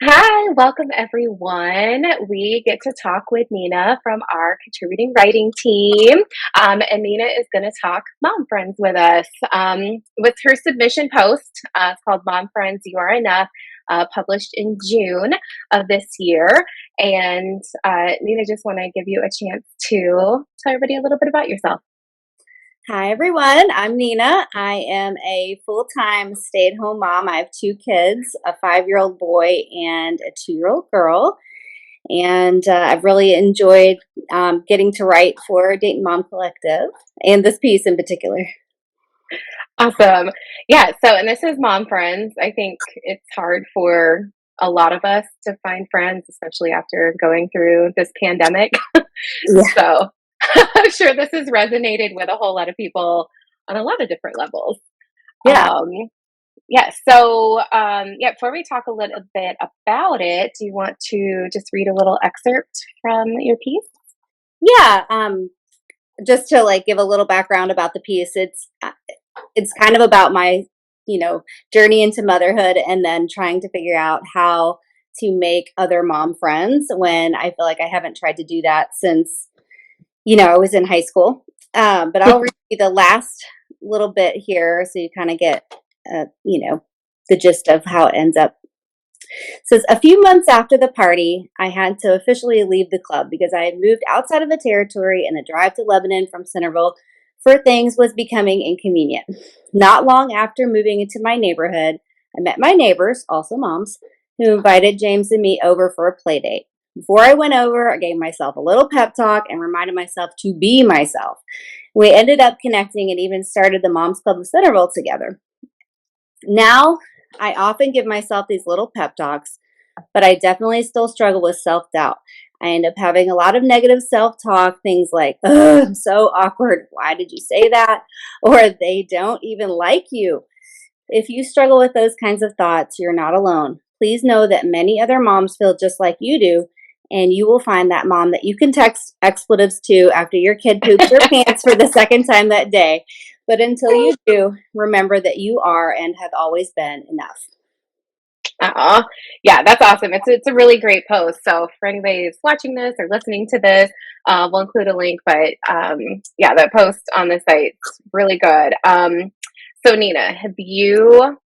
Hi, welcome everyone. We get to talk with Nina from our contributing writing team. And Nina is going to talk Mom Friends with us. With her submission post, it's called Mom Friends, You Are Enough, published in June of this year. And Nina, just want to give you a chance to tell everybody a little bit about yourself. Hi, everyone. I'm Nina. I am a full time stay at home mom. I have two kids, a 5-year-old boy and a 2-year-old girl. And I've really enjoyed getting to write for Dayton Mom Collective and this piece in particular. Awesome. Yeah. So, and this is Mom Friends. I think it's hard for a lot of us to find friends, especially after going through this pandemic. Yeah. So, I'm sure this has resonated with a whole lot of people on a lot of different levels. Yeah. Um, yeah. So, yeah, before we talk a little bit about it, do you want to just read a little excerpt from your piece? Yeah. Just to like give a little background about the piece, it's kind of about my, journey into motherhood and then trying to figure out how to make other mom friends when I feel like I haven't tried to do that since, I was in high school. But I'll read you the last little bit here so you kind of get, the gist of how it ends up. It says, a few months after the party, I had to officially leave the club because I had moved outside of the territory and the drive to Lebanon from Centerville for things was becoming inconvenient. Not long after moving into my neighborhood, I met my neighbors, also moms, who invited James and me over for a play date. Before I went over, I gave myself a little pep talk and reminded myself to be myself. We ended up connecting and even started the Moms Club of Centerville together. Now, I often give myself these little pep talks, but I definitely still struggle with self doubt. I end up having a lot of negative self talk, things like, "Ugh, I'm so awkward. Why did you say that?" Or they don't even like you. If you struggle with those kinds of thoughts, you're not alone. Please know that many other moms feel just like you do, and you will find that mom that you can text expletives to after your kid poops her pants for the second time that day. But until you do, remember that you are and have always been enough. Aw. Yeah, that's awesome. It's a really great post. So for anybody who's watching this or listening to this, we'll include a link. But yeah, that post on the site's really good. So Nina, have you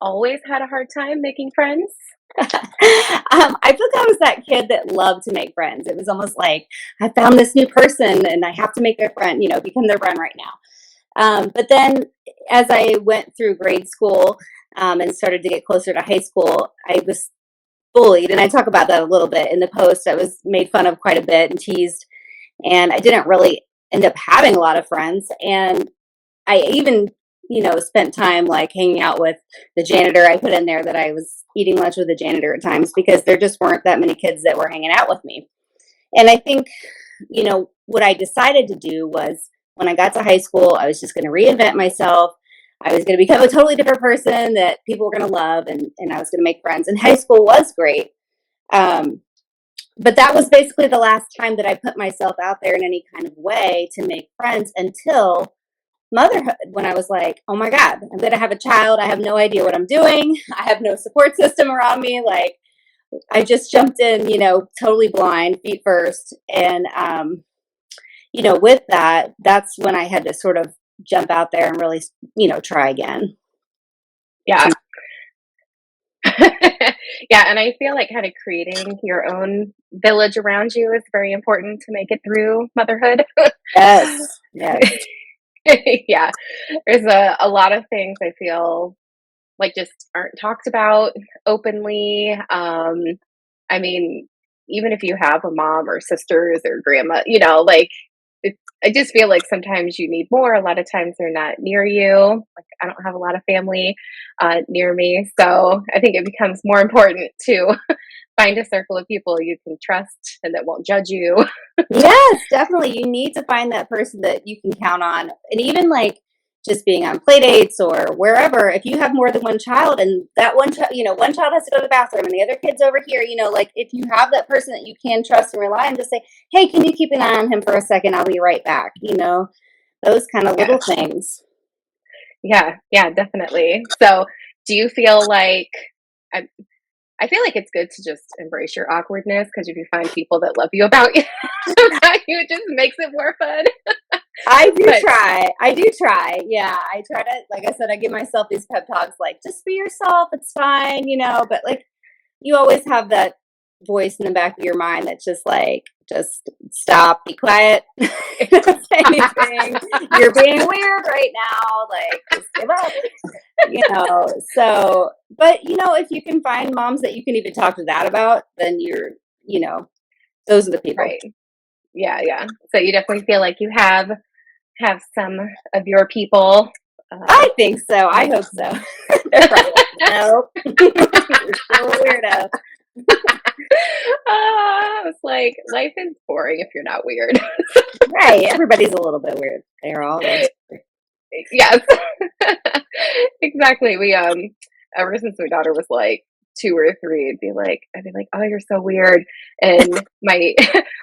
always had a hard time making friends? I feel like I was that kid that loved to make friends. It was almost like I found this new person and I have to make their friend, become their friend right now. But then as I went through grade school and started to get closer to high school, I was bullied. And I talk about that a little bit in the post. I was made fun of quite a bit and teased. And I didn't really end up having a lot of friends. And I even, spent time like hanging out with the janitor. I put in there that I was eating lunch with the janitor at times because there just weren't that many kids that were hanging out with me. And I think, what I decided to do was when I got to high school, I was just going to reinvent myself. I was going to become a totally different person that people were going to love, and I was going to make friends. And high school was great. Um, but that was basically the last time that I put myself out there in any kind of way to make friends until motherhood, when I was like, oh my God, I'm going to have a child. I have no idea what I'm doing. I have no support system around me. Like, I just jumped in, totally blind, feet first. And, with that, that's when I had to sort of jump out there and really, try again. Yeah. Yeah, and I feel like kind of creating your own village around you is very important to make it through motherhood. Yes. Yes. Yeah, there's a lot of things I feel like just aren't talked about openly. I mean, even if you have a mom or sisters or grandma, like I just feel like sometimes you need more. A lot of times they're not near you. Like I don't have a lot of family near me, so I think it becomes more important to find a circle of people you can trust and that won't judge you. Yes, definitely. You need to find that person that you can count on. And even like just being on play dates or wherever, if you have more than one child and that one child, one child has to go to the bathroom and the other kid's over here, like if you have that person that you can trust and rely on, just say, hey, can you keep an eye on him for a second? I'll be right back. Those kind of Yeah, little things. yeah, yeah, definitely. So, do you feel like? I feel like it's good to just embrace your awkwardness because if you find people that love you about you, about you, it just makes it more fun. I do But try. I do try. Yeah, I try to, like I said, I give myself these pep talks, like just be yourself. It's fine, you know. But like, you always have that voice in the back of your mind that's just like, just stop, be quiet, don't say anything. You're being weird right now. Like, just give up, you know. So, but you know, if you can find moms that you can even talk to that about, then you know, those are the people. right. Yeah, yeah. So you definitely feel like you have some of your people. Uh, I think so. I hope so. They're probably like, no, you're still a weirdo. it's like life is boring if you're not weird. Right. Everybody's a little bit weird. They're all those. Yes. Exactly. We ever since my daughter was like 2 or 3, I'd be like, oh, you're so weird. And my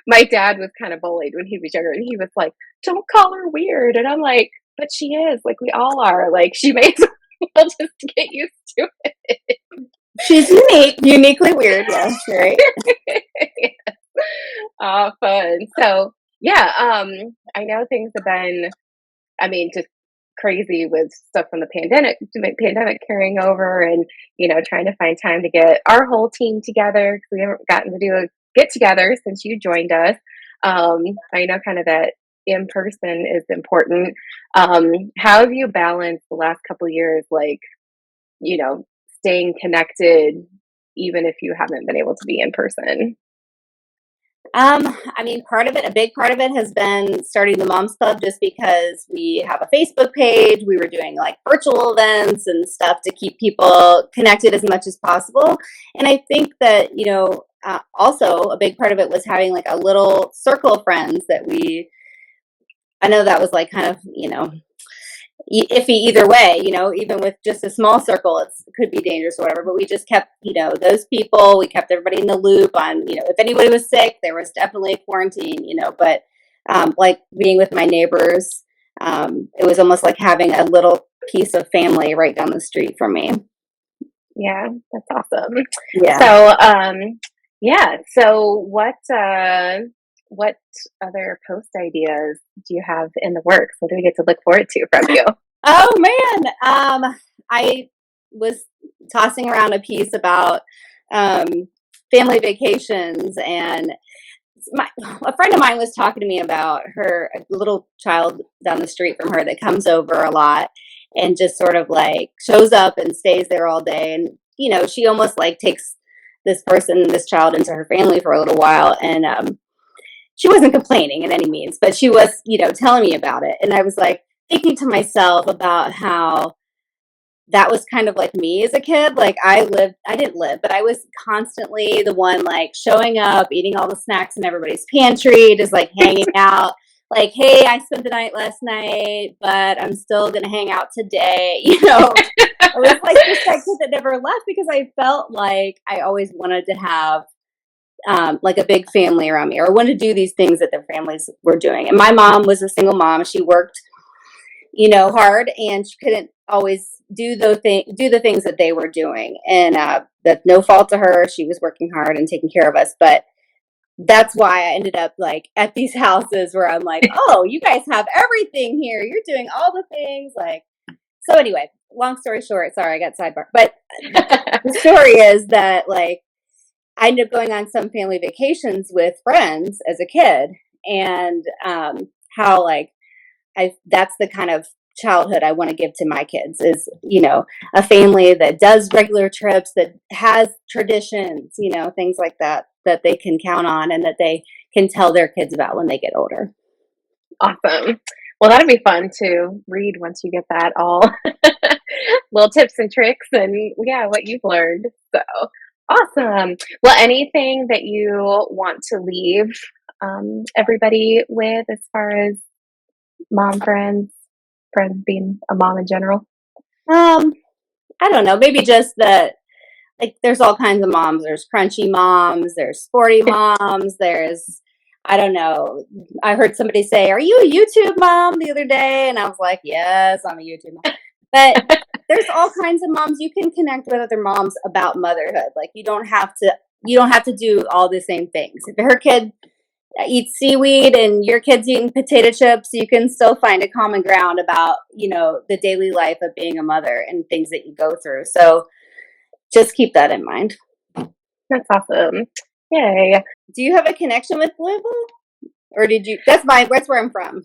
my dad was kind of bullied when he was younger, and he was like, don't call her weird. And I'm like, but she is. Like we all are. Like she may as well just get used to She's unique, uniquely weird. Yes, right. it. Fun. So yeah, I know things have been, I mean, just crazy with stuff from the pandemic carrying over, and trying to find time to get our whole team together because we haven't gotten to do a get together since you joined us. I know kind of that in person is important. How have you balanced the last couple of years, like you know, staying connected even if you haven't been able to be in person? I mean, a big part of it has been starting the Moms Club just because we have a Facebook page. We were doing like virtual events and stuff to keep people connected as much as possible. And I think that, also a big part of it was having like a little circle of friends I know that was like kind of, iffy either way, even with just a small circle, it could be dangerous or whatever. But we just kept, those people, we kept everybody in the loop on, if anybody was sick, there was definitely a quarantine, but like being with my neighbors, it was almost like having a little piece of family right down the street from me. Yeah, that's awesome. Yeah. So, yeah. So, what other post ideas do you have in the works? What do we get to look forward to from you? Oh man. I was tossing around a piece about um, family vacations, and a friend of mine was talking to me about her a little child down the street from her that comes over a lot and just sort of like shows up and stays there all day. And she almost like takes this child into her family for a little while. And she wasn't complaining in any means, but she was, telling me about it. And I was like thinking to myself about how that was kind of like me as a kid. Like I didn't live, but I was constantly the one like showing up, eating all the snacks in everybody's pantry, just like hanging out. Like, hey, I spent the night last night, but I'm still gonna hang out today. I was like this like kid that never left because I felt like I always wanted to have like a big family around me, or wanted to do these things that their families were doing. And my mom was a single mom. She worked, hard, and she couldn't always do the things that they were doing. And that's no fault to her. She was working hard and taking care of us. But that's why I ended up like at these houses where I'm like, oh, you guys have everything here. You're doing all the things. Like, so anyway, long story short, sorry, I got sidebar. But the story is that like I ended up going on some family vacations with friends as a kid, and how like that's the kind of childhood I want to give to my kids is, a family that does regular trips, that has traditions, things like that, that they can count on and that they can tell their kids about when they get older. Awesome. Well, that'd be fun to read once you get that all little tips and tricks and yeah, what you've learned. So awesome. Well, anything that you want to leave everybody with as far as mom friends being a mom in general? Um, I don't know, maybe just that like there's all kinds of moms. There's crunchy moms, there's sporty moms, there's I don't know. I heard somebody say, "Are you a YouTube mom?" the other day, and I was like, "Yes, I'm a YouTube mom." But there's all kinds of moms. You can connect with other moms about motherhood. Like you don't have to do all the same things. If her kid eats seaweed and your kid's eating potato chips, you can still find a common ground about, the daily life of being a mother and things that you go through. So just keep that in mind. That's awesome. Yay. Do you have a connection with Louisville? Or that's where I'm from.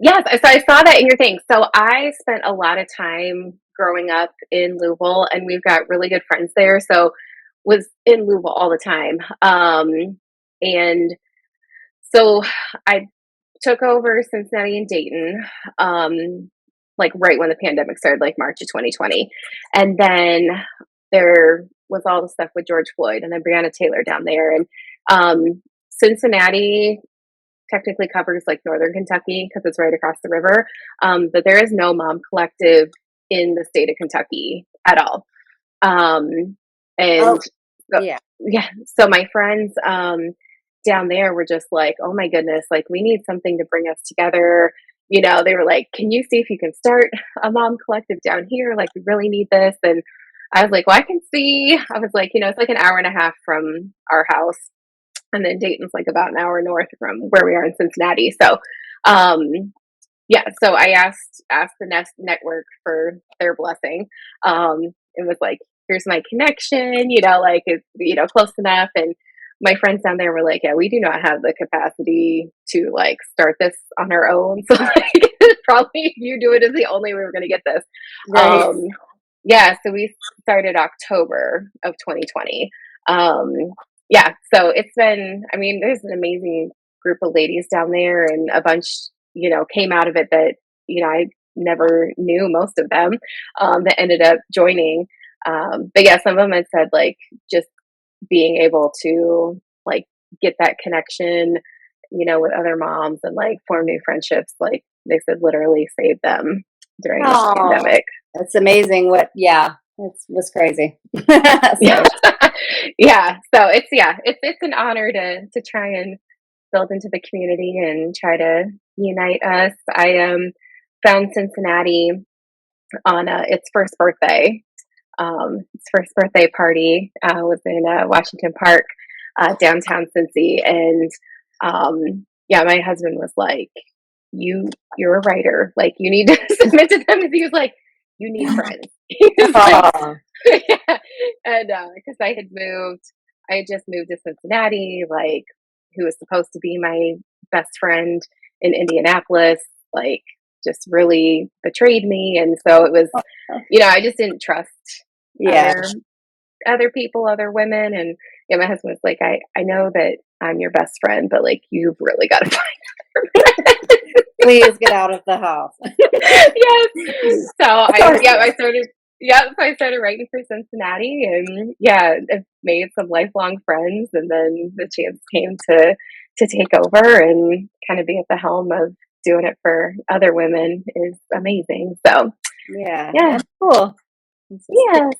Yes, so I saw that in your thing. So I spent a lot of time growing up in Louisville, and we've got really good friends there. So was in Louisville all the time. And so I took over Cincinnati and Dayton, like right when the pandemic started, like March of 2020. And then there was all the stuff with George Floyd and then Breonna Taylor down there. And Cincinnati technically covers like northern Kentucky because it's right across the river. But there is no mom collective in the state of Kentucky at all. And Oh, so, yeah. yeah, so my friends down there were just like, oh my goodness, like we need something to bring us together. They were like, can you see if you can start a mom collective down here? Like, we really need this. And I was like, well, I can see. I was like, it's like an hour and a half from our house. And then Dayton's like about an hour north from where we are in Cincinnati. So, yeah, so I asked the Nest Network for their blessing. It was like, here's my connection, like it's close enough. And my friends down there were like, yeah, we do not have the capacity to like start this on our own. So like probably you do it is the only way we're gonna get this. Right. Yeah, so we started October of 2020. Yeah, so it's been, I mean, there's an amazing group of ladies down there and a bunch, came out of it that, I never knew most of them that ended up joining. But yeah, some of them had said like just being able to like get that connection, with other moms and like form new friendships, like they said literally saved them during this Oh, pandemic. that's amazing. Yeah, it was crazy. Yeah. So, Yeah. So it's an honor to try and build into the community and try to unite us. I found Cincinnati on its first birthday. Its first birthday party was in Washington Park, downtown Cincy, and yeah, my husband was like, You're a writer, like you need to submit to them." He was like, "You need friends." He was like, oh, yeah. And because I had just moved to Cincinnati, like who was supposed to be my best friend in Indianapolis, like just really betrayed me, and so it was, I just didn't trust yeah. other other people, other women, and yeah, my husband was like, I know that I'm your best friend, but like you've really got to find other Please get out of the house. yes. So Sorry. I started writing for Cincinnati and yeah, I've made some lifelong friends and then the chance came to take over and kind of be at the helm of doing it for other women is amazing. So Yeah, yeah. that's cool. This is cool. Yeah.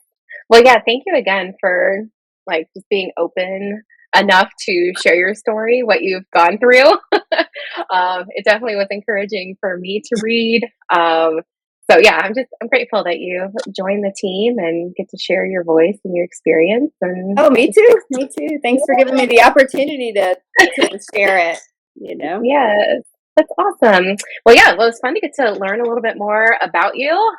Well, yeah, thank you again for like just being open enough to share your story, what you've gone through. It definitely was encouraging for me to read. So yeah, I'm grateful that you joined the team and get to share your voice and your experience. And Oh, me too. Me too. Thanks for giving me the opportunity to share it. You know. yes, that's awesome. Well, yeah, well, it's fun to get to learn a little bit more about you.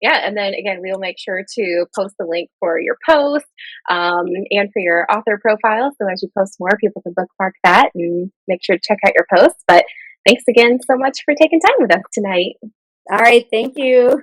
Yeah, and then again, we'll make sure to post the link for your post and for your author profile. So as you post more, people can bookmark that and make sure to check out your posts. But thanks again so much for taking time with us tonight. All right. Thank you.